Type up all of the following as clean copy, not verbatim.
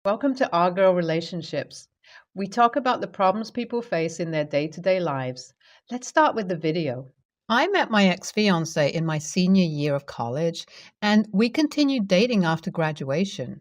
Welcome to Our Girl Relationships. We talk about the problems people face in their day-to-day lives. Let's start with the video. I met my ex-fiancé in my senior year of college, and we continued dating after graduation.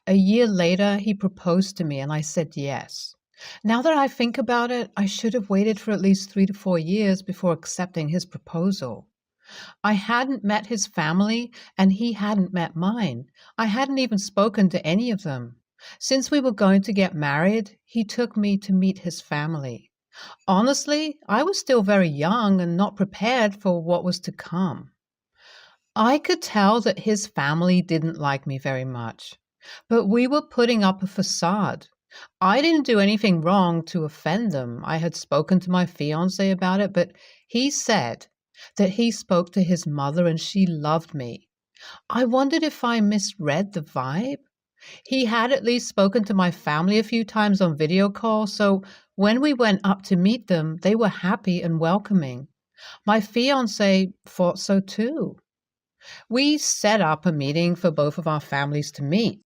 A year later, he proposed to me, and I said yes. Now that I think about it, I should have waited for at least 3 to 4 years before accepting his proposal. I hadn't met his family, and he hadn't met mine. I hadn't even spoken to any of them. Since we were going to get married, he took me to meet his family. Honestly, I was still very young and not prepared for what was to come. I could tell that his family didn't like me very much, but we were putting up a facade. I didn't do anything wrong to offend them. I had spoken to my fiancé about it, but he said that he spoke to his mother and she loved me. I wondered if I misread the vibe. He had at least spoken to my family a few times on video call, so when we went up to meet them, they were happy and welcoming. My fiancé thought so too. We set up a meeting for both of our families to meet.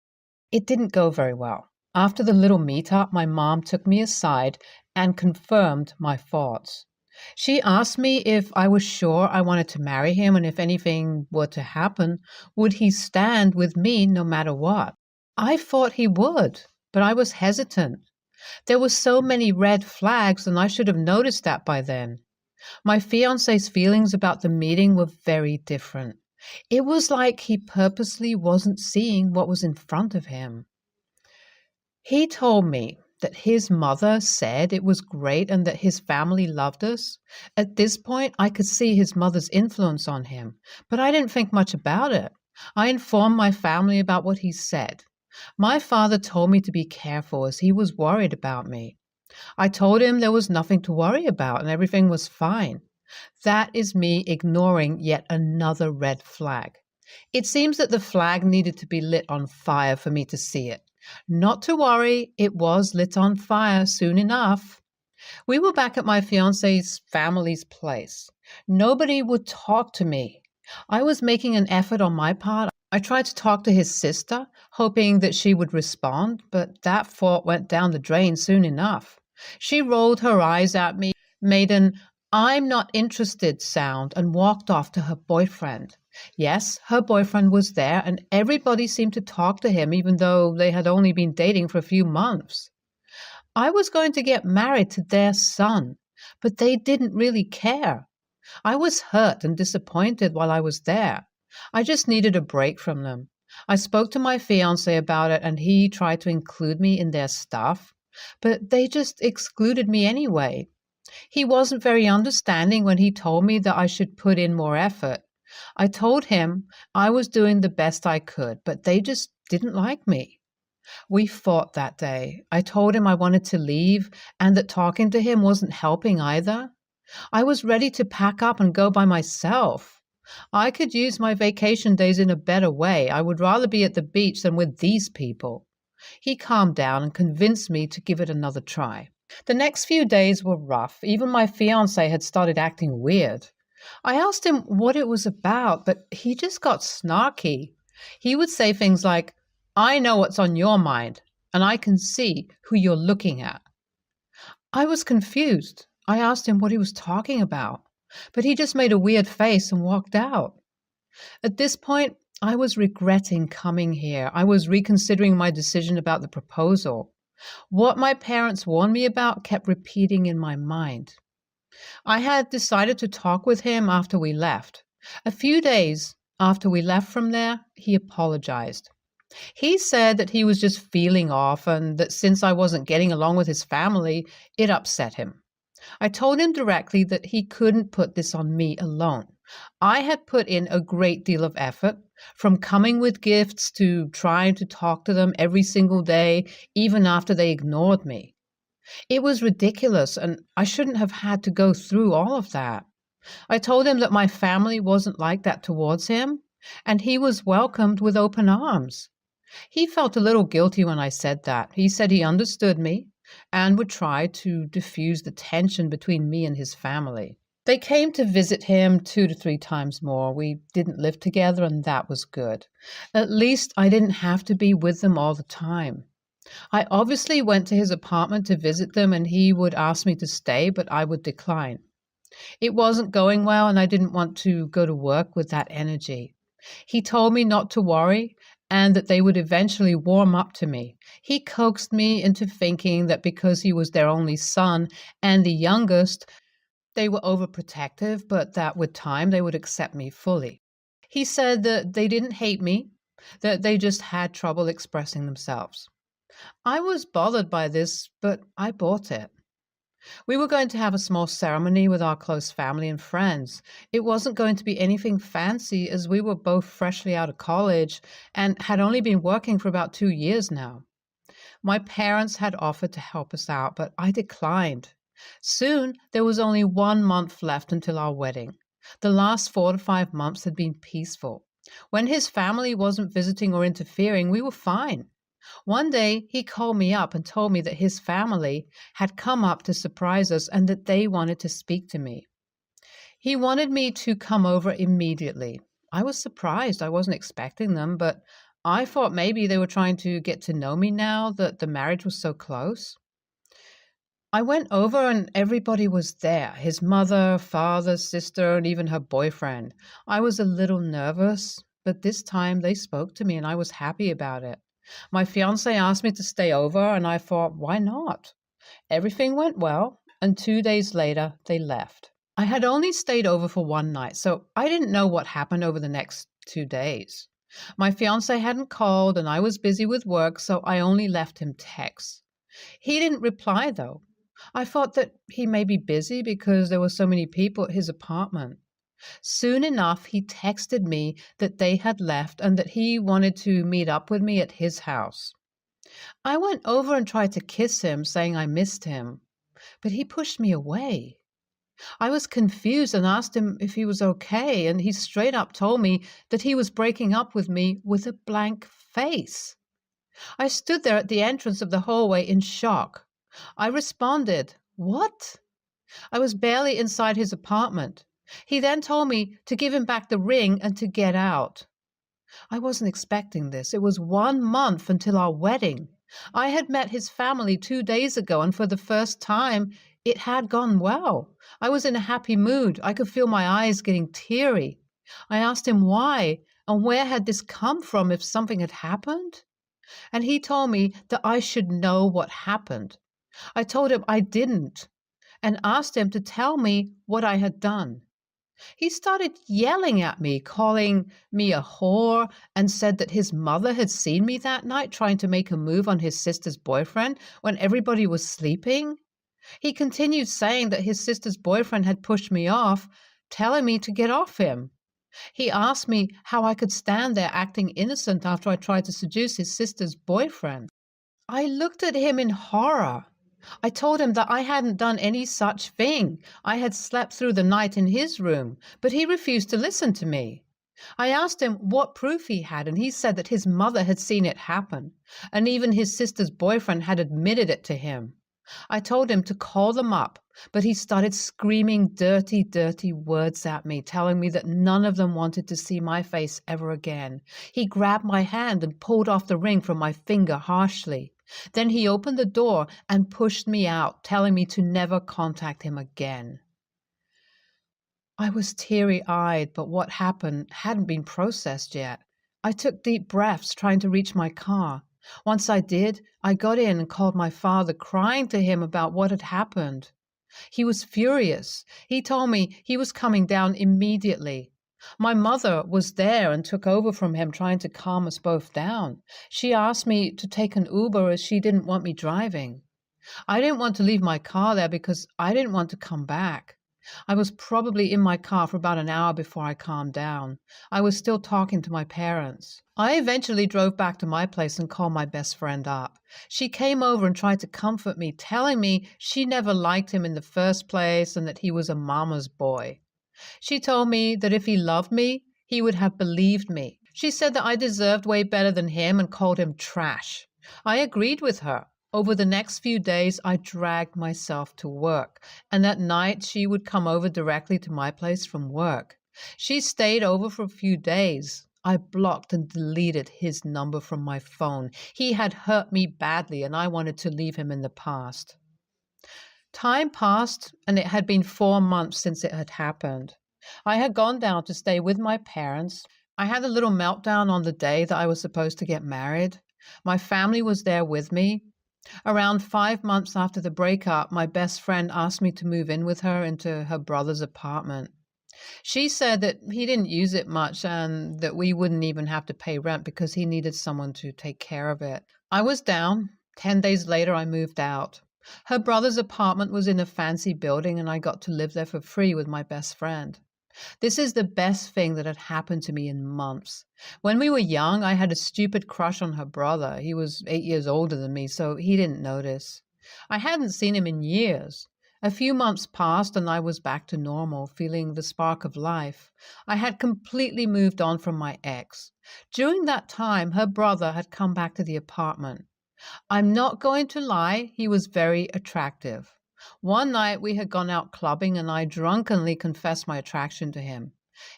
It didn't go very well. After the little meetup, my mom took me aside and confirmed my thoughts. She asked me if I was sure I wanted to marry him, and if anything were to happen, would he stand with me no matter what? I thought he would, but I was hesitant. There were so many red flags, and I should have noticed that by then. My fiancé's feelings about the meeting were very different. It was like he purposely wasn't seeing what was in front of him. He told me that his mother said it was great and that his family loved us. At this point, I could see his mother's influence on him, but I didn't think much about it. I informed my family about what he said. My father told me to be careful as he was worried about me. I told him there was nothing to worry about and everything was fine. That is me ignoring yet another red flag. It seems that the flag needed to be lit on fire for me to see it. Not to worry, it was lit on fire soon enough. We were back at my fiancé's family's place. Nobody would talk to me. I was making an effort on my part. I tried to talk to his sister, hoping that she would respond, but that thought went down the drain soon enough. She rolled her eyes at me, made an "I'm not interested" sound, and walked off to her boyfriend. Yes, her boyfriend was there, and everybody seemed to talk to him, even though they had only been dating for a few months. I was going to get married to their son, but they didn't really care. I was hurt and disappointed while I was there. I just needed a break from them. I spoke to my fiancé about it, and he tried to include me in their stuff, but they just excluded me anyway. He wasn't very understanding when he told me that I should put in more effort. I told him I was doing the best I could, but they just didn't like me. We fought that day. I told him I wanted to leave and that talking to him wasn't helping either. I was ready to pack up and go by myself. I could use my vacation days in a better way. I would rather be at the beach than with these people. He calmed down and convinced me to give it another try. The next few days were rough. Even my fiancé had started acting weird. I asked him what it was about, but he just got snarky. He would say things like, "I know what's on your mind, and I can see who you're looking at." I was confused. I asked him what he was talking about, but he just made a weird face and walked out. At this point, I was regretting coming here. I was reconsidering my decision about the proposal. What my parents warned me about kept repeating in my mind. I had decided to talk with him after we left. A few days after we left from there, he apologized. He said that he was just feeling off and that since I wasn't getting along with his family, it upset him. I told him directly that he couldn't put this on me alone. I had put in a great deal of effort, from coming with gifts to trying to talk to them every single day, even after they ignored me. It was ridiculous, and I shouldn't have had to go through all of that. I told him that my family wasn't like that towards him, and he was welcomed with open arms. He felt a little guilty when I said that. He said he understood me and would try to diffuse the tension between me and his family. They came to visit him 2 to 3 times more. We didn't live together, and that was good. At least I didn't have to be with them all the time. I obviously went to his apartment to visit them and he would ask me to stay, but I would decline. It wasn't going well and I didn't want to go to work with that energy. He told me not to worry and that they would eventually warm up to me. He coaxed me into thinking that because he was their only son and the youngest, they were overprotective, but that with time they would accept me fully. He said that they didn't hate me, that they just had trouble expressing themselves. I was bothered by this, but I bought it. We were going to have a small ceremony with our close family and friends. It wasn't going to be anything fancy as we were both freshly out of college and had only been working for about 2 years now. My parents had offered to help us out, but I declined. Soon, there was only 1 month left until our wedding. The last 4 to 5 months had been peaceful. When his family wasn't visiting or interfering, we were fine. One day, he called me up and told me that his family had come up to surprise us and that they wanted to speak to me. He wanted me to come over immediately. I was surprised. I wasn't expecting them, but I thought maybe they were trying to get to know me now that the marriage was so close. I went over and everybody was there, his mother, father, sister, and even her boyfriend. I was a little nervous, but this time they spoke to me and I was happy about it. My fiance asked me to stay over, and I thought, why not? Everything went well, and 2 days later, they left. I had only stayed over for one night, so I didn't know what happened over the next 2 days. My fiance hadn't called, and I was busy with work, so I only left him texts. He didn't reply, though. I thought that he may be busy because there were so many people at his apartment. Soon enough, he texted me that they had left and that he wanted to meet up with me at his house. I went over and tried to kiss him, saying I missed him, but he pushed me away. I was confused and asked him if he was okay, and he straight up told me that he was breaking up with me with a blank face. I stood there at the entrance of the hallway in shock. I responded, "What?" I was barely inside his apartment. He then told me to give him back the ring and to get out. I wasn't expecting this. It was 1 month until our wedding. I had met his family 2 days ago, and for the first time, it had gone well. I was in a happy mood. I could feel my eyes getting teary. I asked him why and where had this come from if something had happened. And he told me that I should know what happened. I told him I didn't and asked him to tell me what I had done. He started yelling at me, calling me a whore, and said that his mother had seen me that night trying to make a move on his sister's boyfriend when everybody was sleeping. He continued saying that his sister's boyfriend had pushed me off, telling me to get off him. He asked me how I could stand there acting innocent after I tried to seduce his sister's boyfriend. I looked at him in horror. I told him that I hadn't done any such thing. I had slept through the night in his room, but he refused to listen to me. I asked him what proof he had, and he said that his mother had seen it happen, and even his sister's boyfriend had admitted it to him. I told him to call them up, but he started screaming dirty, dirty words at me, telling me that none of them wanted to see my face ever again. He grabbed my hand and pulled off the ring from my finger harshly. Then he opened the door and pushed me out, telling me to never contact him again. I was teary-eyed, but what happened hadn't been processed yet. I took deep breaths, trying to reach my car. Once I did, I got in and called my father, crying to him about what had happened. He was furious. He told me he was coming down immediately. My mother was there and took over from him, trying to calm us both down. She asked me to take an Uber as she didn't want me driving. I didn't want to leave my car there because I didn't want to come back. I was probably in my car for about an hour before I calmed down. I was still talking to my parents. I eventually drove back to my place and called my best friend up. She came over and tried to comfort me, telling me she never liked him in the first place and that he was a mama's boy. She told me that if he loved me, he would have believed me. She said that I deserved way better than him and called him trash. I agreed with her. Over the next few days, I dragged myself to work, and at night she would come over directly to my place from work. She stayed over for a few days. I blocked and deleted his number from my phone. He had hurt me badly, and I wanted to leave him in the past. Time passed, and it had been 4 months since it had happened. I had gone down to stay with my parents. I had a little meltdown on the day that I was supposed to get married. My family was there with me. Around 5 months after the breakup, my best friend asked me to move in with her into her brother's apartment. She said that he didn't use it much and that we wouldn't even have to pay rent because he needed someone to take care of it. I was down. 10 days later, I moved out. Her brother's apartment was in a fancy building, and I got to live there for free with my best friend. This is the best thing that had happened to me in months. When we were young, I had a stupid crush on her brother. He was 8 years older than me, so he didn't notice. I hadn't seen him in years. A few months passed and I was back to normal, feeling the spark of life. I had completely moved on from my ex. During that time, her brother had come back to the apartment. I'm not going to lie, he was very attractive. One night we had gone out clubbing and I drunkenly confessed my attraction to him.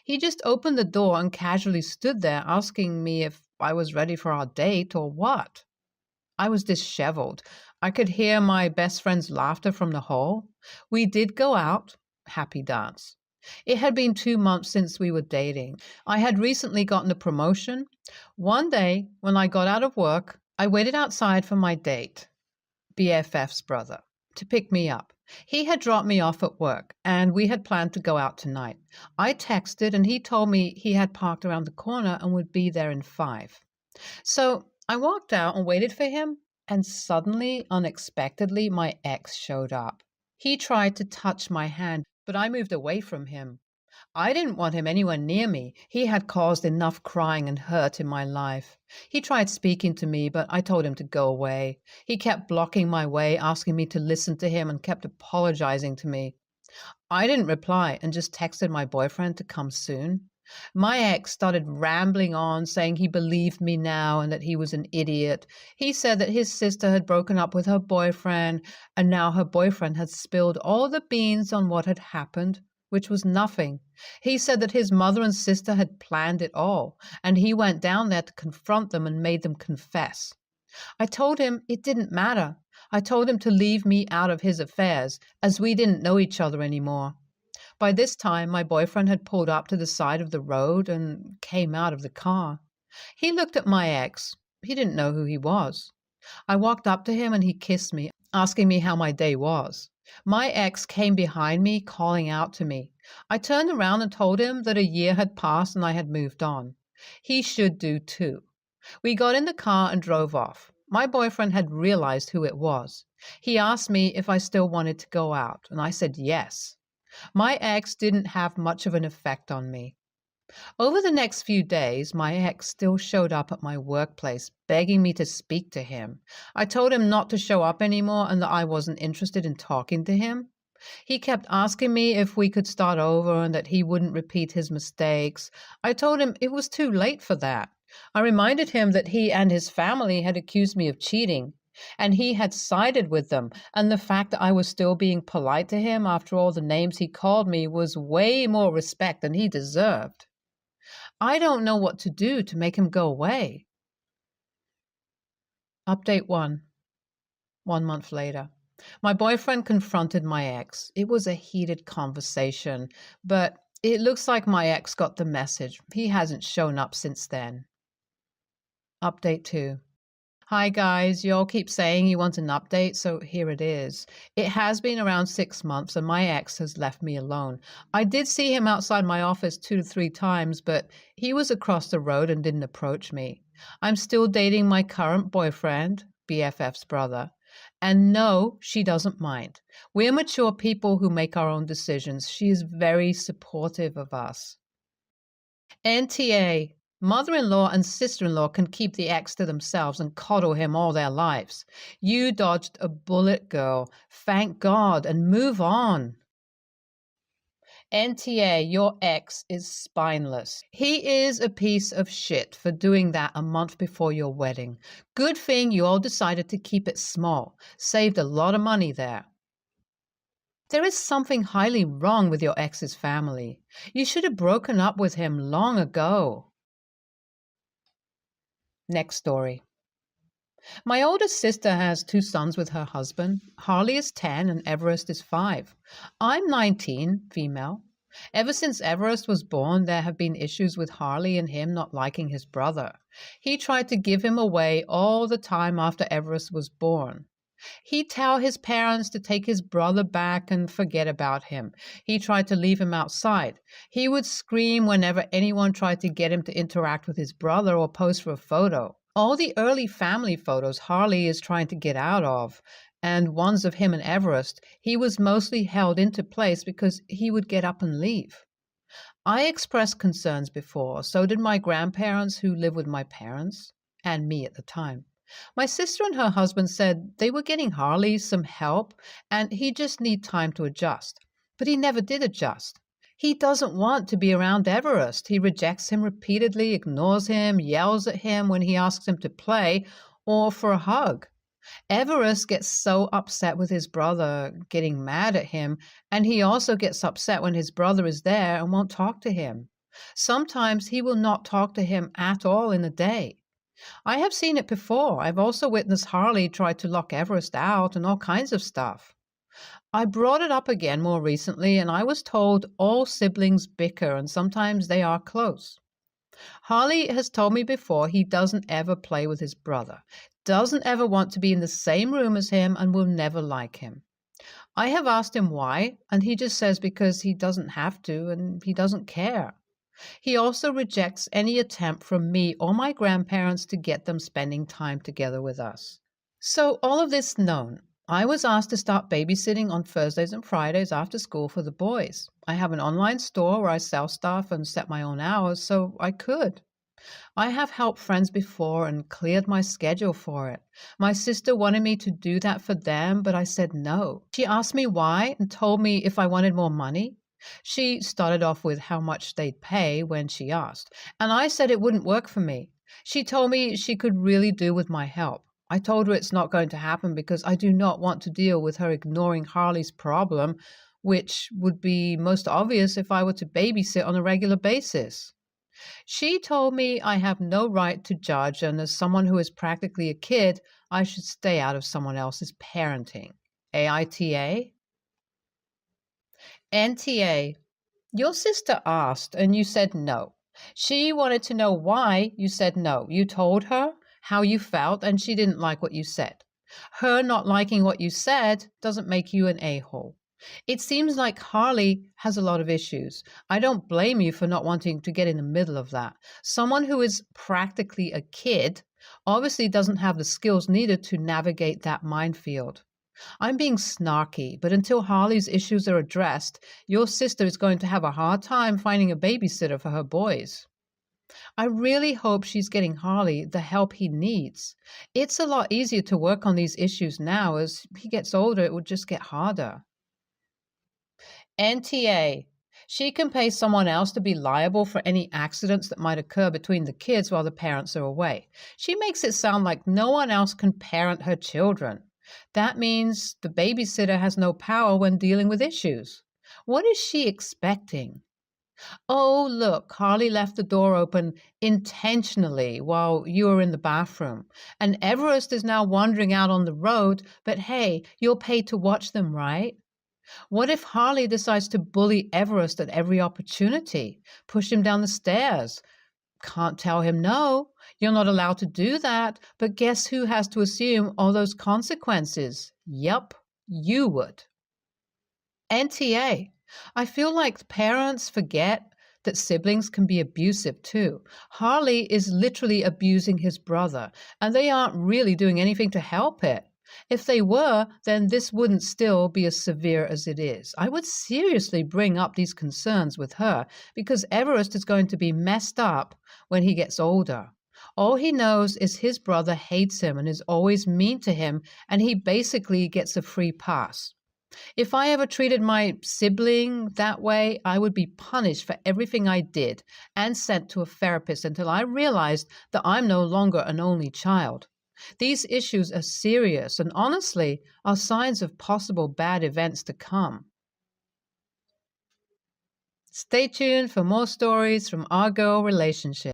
He just opened the door and casually stood there asking me if I was ready for our date or what. I was disheveled. I could hear my best friend's laughter from the hall. We did go out, happy dance. It had been 2 months since we were dating. I had recently gotten a promotion. One day, when I got out of work, I waited outside for my date, BFF's brother, to pick me up. He had dropped me off at work, and we had planned to go out tonight. I texted, and he told me he had parked around the corner and would be there in 5. So I walked out and waited for him, and suddenly, unexpectedly, my ex showed up. He tried to touch my hand, but I moved away from him. I didn't want him anywhere near me. He had caused enough crying and hurt in my life. He tried speaking to me, but I told him to go away. He kept blocking my way, asking me to listen to him, and kept apologizing to me. I didn't reply and just texted my boyfriend to come soon. My ex started rambling on, saying he believed me now and that he was an idiot. He said that his sister had broken up with her boyfriend, and now her boyfriend had spilled all the beans on what had happened, which was nothing. He said that his mother and sister had planned it all, and he went down there to confront them and made them confess. I told him it didn't matter. I told him to leave me out of his affairs, as we didn't know each other anymore. By this time, my boyfriend had pulled up to the side of the road and came out of the car. He looked at my ex. He didn't know who he was. I walked up to him and he kissed me, asking me how my day was. My ex came behind me, calling out to me. I turned around and told him that a year had passed and I had moved on. He should do too. We got in the car and drove off. My boyfriend had realized who it was. He asked me if I still wanted to go out, and I said yes. My ex didn't have much of an effect on me. Over the next few days, my ex still showed up at my workplace, begging me to speak to him. I told him not to show up anymore and that I wasn't interested in talking to him. He kept asking me if we could start over and that he wouldn't repeat his mistakes. I told him it was too late for that. I reminded him that he and his family had accused me of cheating, and he had sided with them, and the fact that I was still being polite to him after all the names he called me was way more respect than he deserved. I don't know what to do to make him go away. Update 1. 1 month later. My boyfriend confronted my ex. It was a heated conversation, but it looks like my ex got the message. He hasn't shown up since then. Update 2. Hi guys, you all keep saying you want an update, so here it is. It has been around 6 months and my ex has left me alone. I did see him outside my office 2 to 3 times, but he was across the road and didn't approach me. I'm still dating my current boyfriend, BFF's brother, and no, she doesn't mind. We're mature people who make our own decisions. She is very supportive of us. NTA. Mother-in-law and sister-in-law can keep the ex to themselves and coddle him all their lives. You dodged a bullet, girl. Thank God, and move on. NTA, your ex is spineless. He is a piece of shit for doing that a month before your wedding. Good thing you all decided to keep it small. Saved a lot of money there. There is something highly wrong with your ex's family. You should have broken up with him long ago. Next story. My oldest sister has 2 sons with her husband. Harley is 10 and Everest is 5. I'm 19, female. Ever since Everest was born, there have been issues with Harley and him not liking his brother. He tried to give him away all the time after Everest was born. He'd tell his parents to take his brother back and forget about him. He tried to leave him outside. He would scream whenever anyone tried to get him to interact with his brother or pose for a photo. All the early family photos Harley is trying to get out of, and ones of him and Everest, he was mostly held into place because he would get up and leave. I expressed concerns before, so did my grandparents who live with my parents, and me at the time. My sister and her husband said they were getting Harley some help and he just need time to adjust. But he never did adjust. He doesn't want to be around Everest. He rejects him repeatedly, ignores him, yells at him when he asks him to play or for a hug. Everest gets so upset with his brother getting mad at him, and he also gets upset when his brother is there and won't talk to him. Sometimes he will not talk to him at all in a day. I have seen it before. I've also witnessed Harley try to lock Everest out and all kinds of stuff. I brought it up again more recently, and I was told all siblings bicker and sometimes they are close. Harley has told me before he doesn't ever play with his brother, doesn't ever want to be in the same room as him, and will never like him. I have asked him why, and he just says because he doesn't have to and he doesn't care. He also rejects any attempt from me or my grandparents to get them spending time together with us. So all of this known, I was asked to start babysitting on Thursdays and Fridays after school for the boys. I have an online store where I sell stuff and set my own hours, so I could. I have helped friends before and cleared my schedule for it. My sister wanted me to do that for them, but I said no. She asked me why and told me if I wanted more money. She started off with how much they'd pay when she asked, and I said it wouldn't work for me. She told me she could really do with my help. I told her it's not going to happen because I do not want to deal with her ignoring Harley's problem, which would be most obvious if I were to babysit on a regular basis. She told me I have no right to judge, and as someone who is practically a kid, I should stay out of someone else's parenting. AITA? NTA. Your sister asked and you said no. She wanted to know why you said no. You told her how you felt and she didn't like what you said. Her not liking what you said doesn't make you an a-hole. It seems like Harley has a lot of issues. I don't blame you for not wanting to get in the middle of that. Someone who is practically a kid obviously doesn't have the skills needed to navigate that minefield. I'm being snarky, but until Harley's issues are addressed, your sister is going to have a hard time finding a babysitter for her boys. I really hope she's getting Harley the help he needs. It's a lot easier to work on these issues now. As he gets older, it will just get harder. NTA. She can pay someone else to be liable for any accidents that might occur between the kids while the parents are away. She makes it sound like no one else can parent her children. That means the babysitter has no power when dealing with issues. What is she expecting? Oh, look, Harley left the door open intentionally while you were in the bathroom, and Everest is now wandering out on the road, but hey, you'll pay to watch them, right? What if Harley decides to bully Everest at every opportunity, push him down the stairs? Can't tell him no. You're not allowed to do that, but guess who has to assume all those consequences? Yup, you would. NTA. I feel like parents forget that siblings can be abusive too. Harley is literally abusing his brother, and they aren't really doing anything to help it. If they were, then this wouldn't still be as severe as it is. I would seriously bring up these concerns with her because Everest is going to be messed up when he gets older. All he knows is his brother hates him and is always mean to him, and he basically gets a free pass. If I ever treated my sibling that way, I would be punished for everything I did and sent to a therapist until I realized that I'm no longer an only child. These issues are serious and honestly are signs of possible bad events to come. Stay tuned for more stories from our girl relationship.